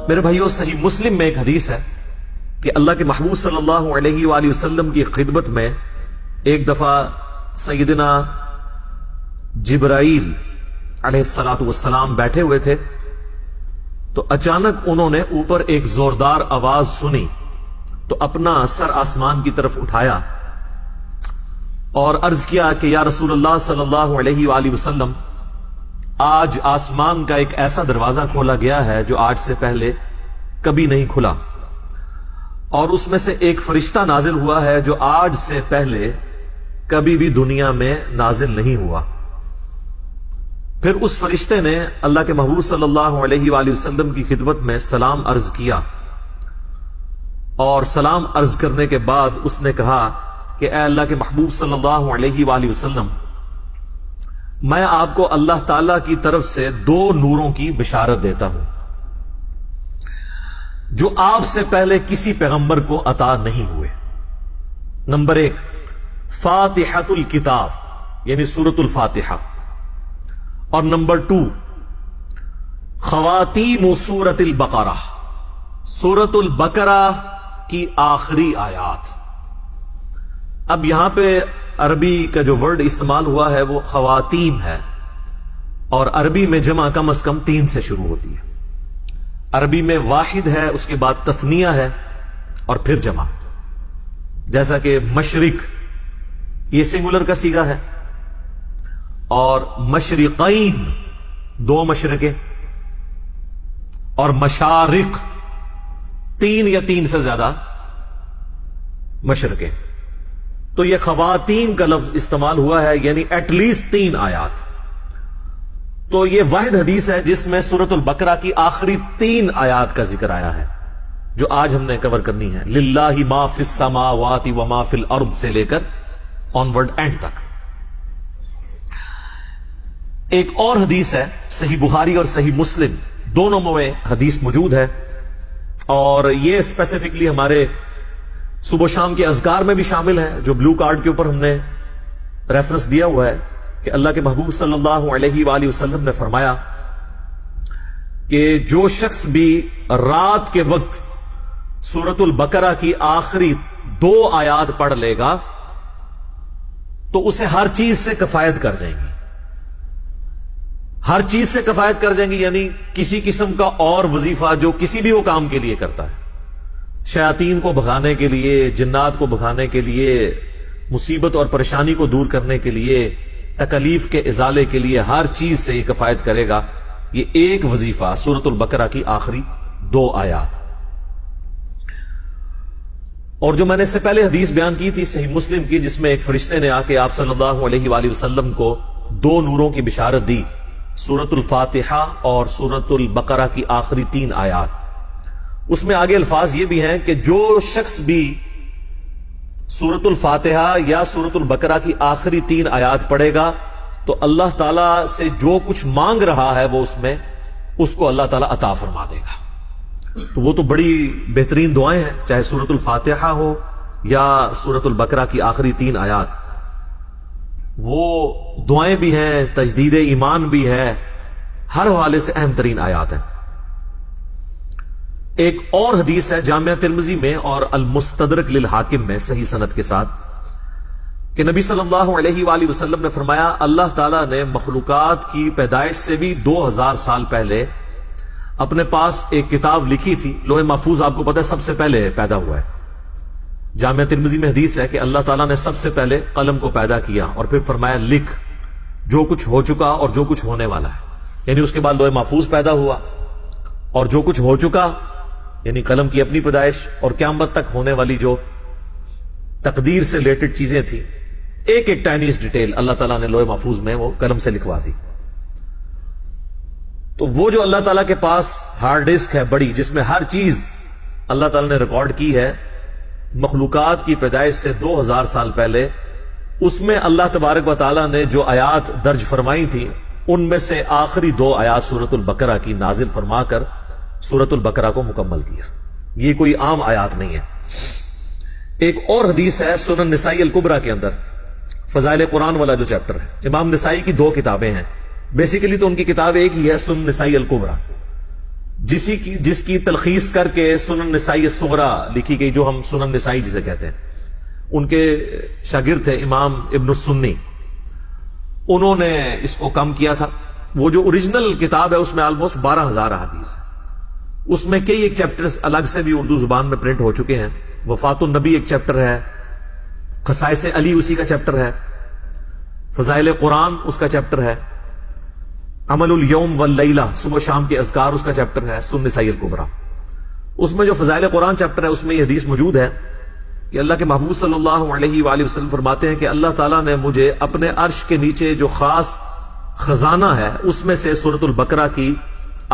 میرے بھائیو، صحیح مسلم میں ایک حدیث ہے کہ اللہ کے محبوب صلی اللہ علیہ وآلہ وسلم کی خدمت میں ایک دفعہ سیدنا جبرائیل علیہ السلام بیٹھے ہوئے تھے تو اچانک انہوں نے اوپر ایک زوردار آواز سنی تو اپنا سر آسمان کی طرف اٹھایا اور عرض کیا کہ یا رسول اللہ صلی اللہ علیہ وآلہ وسلم، آج آسمان کا ایک ایسا دروازہ کھولا گیا ہے جو آج سے پہلے کبھی نہیں کھلا، اور اس میں سے ایک فرشتہ نازل ہوا ہے جو آج سے پہلے کبھی بھی دنیا میں نازل نہیں ہوا۔ پھر اس فرشتے نے اللہ کے محبوب صلی اللہ علیہ وآلہ وسلم کی خدمت میں سلام عرض کیا، اور سلام عرض کرنے کے بعد اس نے کہا کہ اے اللہ کے محبوب صلی اللہ علیہ وآلہ وسلم، میں آپ کو اللہ تعالی کی طرف سے 2 نوروں کی بشارت دیتا ہوں جو آپ سے پہلے کسی پیغمبر کو عطا نہیں ہوئے۔ نمبر 1، فاتحۃ الکتاب یعنی سورۃ الفاتحہ، اور نمبر 2، خواتیم سورۃ البقرہ، سورۃ البقرہ کی آخری آیات۔ اب یہاں پہ عربی کا جو ورڈ استعمال ہوا ہے وہ خواتیم ہے، اور عربی میں جمع کم از کم 3 سے شروع ہوتی ہے۔ عربی میں واحد ہے، اس کے بعد تثنیہ ہے اور پھر جمع، جیسا کہ مشرق یہ سنگولر کا صیغہ ہے، اور مشرقین 2 مشرقیں، اور مشارق 3 یا 3 سے زیادہ مشرقیں۔ تو یہ خواتین کا لفظ استعمال ہوا ہے، یعنی ایٹ لیسٹ 3 آیات۔ تو یہ واحد حدیث ہے جس میں سورۃ البقرہ کی آخری 3 آیات کا ذکر آیا ہے، جو آج ہم نے کور کرنی ہے، للہ ما فی السماوات و ما فی الارض سے لے کر آنورڈ اینڈ تک۔ ایک اور حدیث ہے، صحیح بخاری اور صحیح مسلم دونوں میں حدیث موجود ہے، اور یہ اسپیسیفکلی ہمارے صبح و شام کے اذکار میں بھی شامل ہے، جو بلو کارڈ کے اوپر ہم نے ریفرنس دیا ہوا ہے کہ اللہ کے محبوب صلی اللہ علیہ وآلہ وسلم نے فرمایا کہ جو شخص بھی رات کے وقت سورۃ البقرہ کی آخری 2 آیات پڑھ لے گا تو اسے ہر چیز سے کفایت کر جائیں گی، ہر چیز سے کفایت کر جائیں گی، یعنی کسی قسم کا اور وظیفہ جو کسی بھی وہ کام کے لیے کرتا ہے، شیاطین کو بھگانے کے لیے، جنات کو بھگانے کے لیے، مصیبت اور پریشانی کو دور کرنے کے لیے، تکلیف کے ازالے کے لیے، ہر چیز سے یہ کفایت کرے گا۔ یہ ایک وظیفہ سورۃ البقرہ کی آخری 2 آیات۔ اور جو میں نے اس سے پہلے حدیث بیان کی تھی صحیح مسلم کی، جس میں ایک فرشتے نے آ کے آپ صلی اللہ علیہ وآلہ وسلم کو 2 نوروں کی بشارت دی، سورۃ الفاتحہ اور سورۃ البقرہ کی آخری 3 آیات۔ اس میں آگے الفاظ یہ بھی ہیں کہ جو شخص بھی سورۃ الفاتحہ یا سورۃ البقرہ کی آخری 3 آیات پڑھے گا تو اللہ تعالیٰ سے جو کچھ مانگ رہا ہے وہ اس کو اللہ تعالیٰ عطا فرما دے گا۔ تو وہ تو بڑی بہترین دعائیں ہیں، چاہے سورۃ الفاتحہ ہو یا سورۃ البقرہ کی آخری 3 آیات، وہ دعائیں بھی ہیں، تجدید ایمان بھی ہے، ہر حوالے سے اہم ترین آیات ہیں۔ ایک اور حدیث ہے جامعہ ترمذی میں اور المستدرک للحاکم میں صحیح سند کے ساتھ کہ نبی صلی اللہ علیہ وآلہ وسلم نے فرمایا، اللہ تعالیٰ نے مخلوقات کی پیدائش سے بھی 2000 سال پہلے اپنے پاس ایک کتاب لکھی تھی۔ لوح محفوظ آپ کو پتہ ہے سب سے پہلے پیدا ہوا ہے۔ جامعہ ترمذی میں حدیث ہے کہ اللہ تعالیٰ نے سب سے پہلے قلم کو پیدا کیا اور پھر فرمایا لکھ جو کچھ ہو چکا اور جو کچھ ہونے والا ہے، یعنی اس کے بعد لوح محفوظ پیدا ہوا، اور جو کچھ ہو چکا یعنی قلم کی اپنی پیدائش، اور قیامت تک ہونے والی جو تقدیر سے ریلیٹڈ چیزیں تھیں، ایک ایک ٹائنیز ڈیٹیل اللہ تعالیٰ نے لوح محفوظ میں وہ قلم سے لکھوا دی۔ تو وہ جو اللہ تعالیٰ کے پاس ہارڈ ڈسک ہے بڑی، جس میں ہر چیز اللہ تعالیٰ نے ریکارڈ کی ہے مخلوقات کی پیدائش سے 2000 سال پہلے، اس میں اللہ تبارک و تعالیٰ نے جو آیات درج فرمائی تھی ان میں سے آخری 2 آیات سورۃ البقرہ کی نازل فرما کر سورۃ البقرہ کو مکمل کیا۔ یہ کوئی عام آیات نہیں ہے۔ ایک اور حدیث ہے سنن نسائی الکبریٰ کے اندر، فضائل قرآن والا جو چیپٹر ہے، امام نسائی کی 2 کتابیں ہیں، بیسیکلی تو ان کی کتاب ایک ہی ہے، سنن نسائی الکبریٰ۔ جس کی تلخیص کر کے سنن نسائی الصغریٰ لکھی گئی، جو ہم سنن نسائی جسے کہتے ہیں، ان کے شاگرد تھے امام ابن السنی، انہوں نے اس کو کم کیا تھا۔ وہ جو اوریجنل کتاب ہے اس میں آلموسٹ 12,000 احادیث ہے، اس میں کئی ایک چیپٹرز الگ سے بھی اردو زبان میں پرنٹ ہو چکے ہیں۔ وفات النبی ایک چیپٹر ہے، خصائص علی اسی کا چیپٹر ہے، فضائل قرآن اس کا چیپٹر ہے، عمل الیوم واللیلہ صبح شام کے اذکار اس کا چیپٹر ہے، سنن نسائی الکبریٰ۔ اس میں جو فضائل قرآن چیپٹر ہے اس میں یہ حدیث موجود ہے کہ اللہ کے محبوب صلی اللہ علیہ وآلہ وسلم فرماتے ہیں کہ اللہ تعالیٰ نے مجھے اپنے عرش کے نیچے جو خاص خزانہ ہے اس میں سے سورۃ البقرہ کی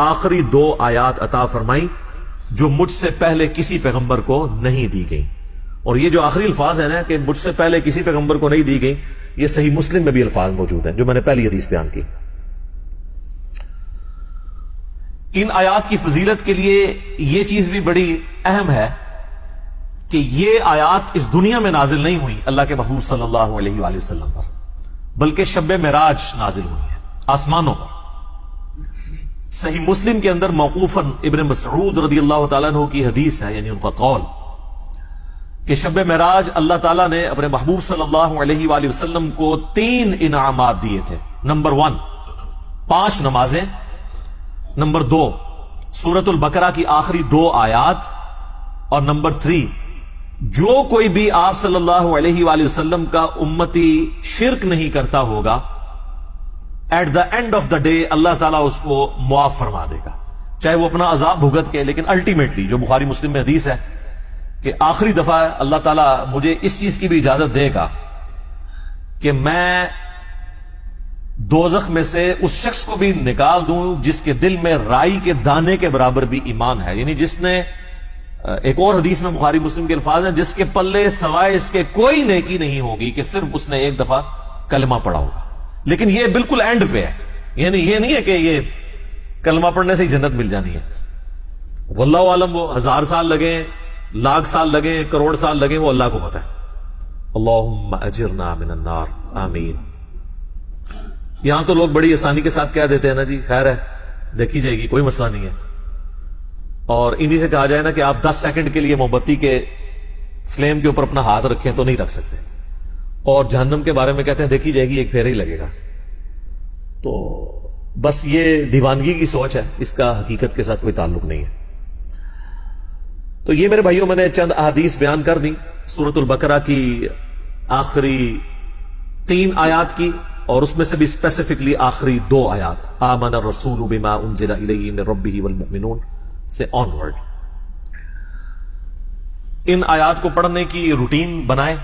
آخری 2 آیات عطا فرمائی جو مجھ سے پہلے کسی پیغمبر کو نہیں دی گئی۔ اور یہ جو آخری الفاظ ہیں نا کہ مجھ سے پہلے کسی پیغمبر کو نہیں دی گئی، یہ صحیح مسلم میں بھی الفاظ موجود ہیں جو میں نے پہلی حدیث بیان کی۔ ان آیات کی فضیلت کے لیے یہ چیز بھی بڑی اہم ہے کہ یہ آیات اس دنیا میں نازل نہیں ہوئی اللہ کے محبوب صلی اللہ علیہ وآلہ وسلم پر، بلکہ شب معراج نازل ہوئی ہے آسمانوں پر۔ صحیح مسلم کے اندر موقوفاً ابن مسعود رضی اللہ تعالیٰ عنہ کی حدیث ہے، یعنی ان کا قول کہ شب معراج اللہ تعالیٰ نے اپنے محبوب صلی اللہ علیہ وآلہ وسلم کو 3 انعامات دیے تھے۔ نمبر 1 5 نمازیں، نمبر 2 سورۃ البقرہ کی آخری 2 آیات، اور نمبر 3 جو کوئی بھی آپ صلی اللہ علیہ وآلہ وسلم کا امتی شرک نہیں کرتا ہوگا، at the end of the day اللہ تعالیٰ اس کو معاف فرما دے گا، چاہے وہ اپنا عذاب بھگت کے، لیکن الٹیمیٹلی جو بخاری مسلم میں حدیث ہے کہ آخری دفعہ اللہ تعالیٰ مجھے اس چیز کی بھی اجازت دے گا کہ میں دوزخ میں سے اس شخص کو بھی نکال دوں جس کے دل میں رائی کے دانے کے برابر بھی ایمان ہے، یعنی جس نے، ایک اور حدیث میں بخاری مسلم کے الفاظ ہیں، جس کے پلے سوائے اس کے کوئی نیکی نہیں ہوگی کہ صرف اس نے ایک دفعہ کلمہ پڑھا ہوگا۔ لیکن یہ بالکل اینڈ پہ ہے، یعنی یہ نہیں ہے کہ یہ کلمہ پڑھنے سے ہی جنت مل جانی ہے۔ واللہ عالم، وہ 1000 سال لگے، 1,00,000 سال لگے، کروڑ سال لگے، وہ اللہ کو پتہ ہے۔ اللہم اجرنا من النار، آمین۔ یہاں تو لوگ بڑی آسانی کے ساتھ کہہ دیتے ہیں نا جی خیر ہے دیکھی جائے گی، کوئی مسئلہ نہیں ہے، اور انہی سے کہا جائے نا کہ آپ 10 سیکنڈ کے لیے موم بتی کے فلیم کے اوپر اپنا ہاتھ رکھیں تو نہیں رکھ سکتے، اور جہنم کے بارے میں کہتے ہیں دیکھی جائے گی، ایک پھیرا ہی لگے گا۔ تو بس یہ دیوانگی کی سوچ ہے، اس کا حقیقت کے ساتھ کوئی تعلق نہیں ہے۔ تو یہ میرے بھائیوں میں نے چند احادیث بیان کر دی سورۃ البقرہ کی آخری 3 آیات کی، اور اس میں سے بھی اسپیسیفکلی آخری 2 آیات آمن الرسول بما انزل الیہ من ربہ والمؤمنون سے آنورڈ۔ ان آیات کو پڑھنے کی روٹین بنائیں،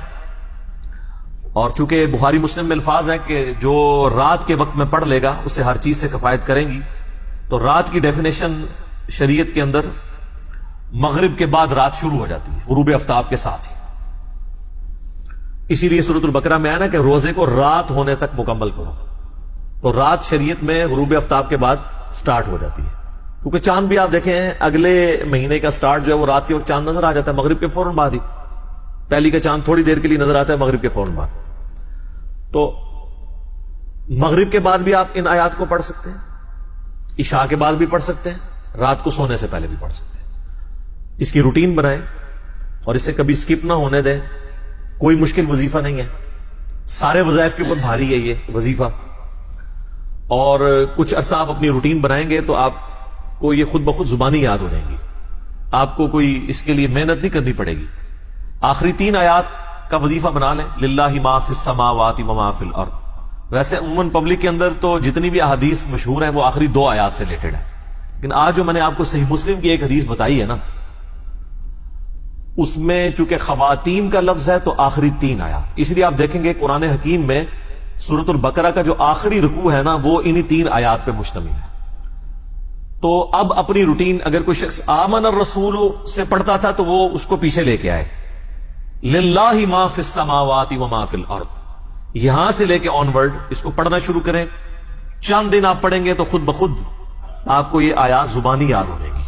اور چونکہ بخاری مسلم میں الفاظ ہیں کہ جو رات کے وقت میں پڑھ لے گا اسے ہر چیز سے کفایت کریں گی، تو رات کی ڈیفینیشن شریعت کے اندر مغرب کے بعد رات شروع ہو جاتی ہے، غروب آفتاب کے ساتھ ہی۔ اسی لیے سورۃ البقرہ میں آیا نا کہ روزے کو رات ہونے تک مکمل کرو، تو رات شریعت میں غروب آفتاب کے بعد سٹارٹ ہو جاتی ہے، کیونکہ چاند بھی آپ دیکھیں اگلے مہینے کا سٹارٹ جو ہے وہ رات کے وقت چاند نظر آ جاتا ہے مغرب کے فوراً بعد ہی، پہلی کا چاند تھوڑی دیر کے لیے نظر آتا ہے مغرب کے فوراً بعد۔ تو مغرب کے بعد بھی آپ ان آیات کو پڑھ سکتے ہیں، عشاء کے بعد بھی پڑھ سکتے ہیں، رات کو سونے سے پہلے بھی پڑھ سکتے ہیں۔ اس کی روٹین بنائیں اور اسے کبھی سکپ نہ ہونے دیں، کوئی مشکل وظیفہ نہیں ہے، سارے وظائف کے اوپر بھاری ہے یہ وظیفہ، اور کچھ عرصہ آپ اپنی روٹین بنائیں گے تو آپ کو یہ خود بخود زبانی یاد ہو جائیں گی، آپ کو کوئی اس کے لیے محنت نہیں کرنی پڑے گی۔ آخری 3 آیات کا وظیفہ بنا لیں، للہ ما فی السماوات و ما فی الارض۔ ویسے عموماً پبلک کے اندر تو جتنی بھی احادیث مشہور ہیں وہ آخری 2 آیات سے ریلیٹڈ ہے، لیکن آج جو میں نے آپ کو صحیح مسلم کی ایک حدیث بتائی ہے نا، اس میں چونکہ خواتین کا لفظ ہے تو آخری 3 آیات، اس لیے آپ دیکھیں گے قرآن حکیم میں سورۃ البقرہ کا جو آخری رکوع ہے نا وہ انہی 3 آیات پہ مشتمل ہے۔ تو اب اپنی روٹین، اگر کوئی شخص آمن الرسول سے پڑھتا تھا تو وہ اس کو پیچھے لے کے آئے، للہ ما فی السماوات و ما فی الارض، یہاں سے لے کے آنورڈ اس کو پڑھنا شروع کریں۔ چند دن آپ پڑھیں گے تو خود بخود آپ کو یہ آیات زبانی یاد ہو جائیں گی۔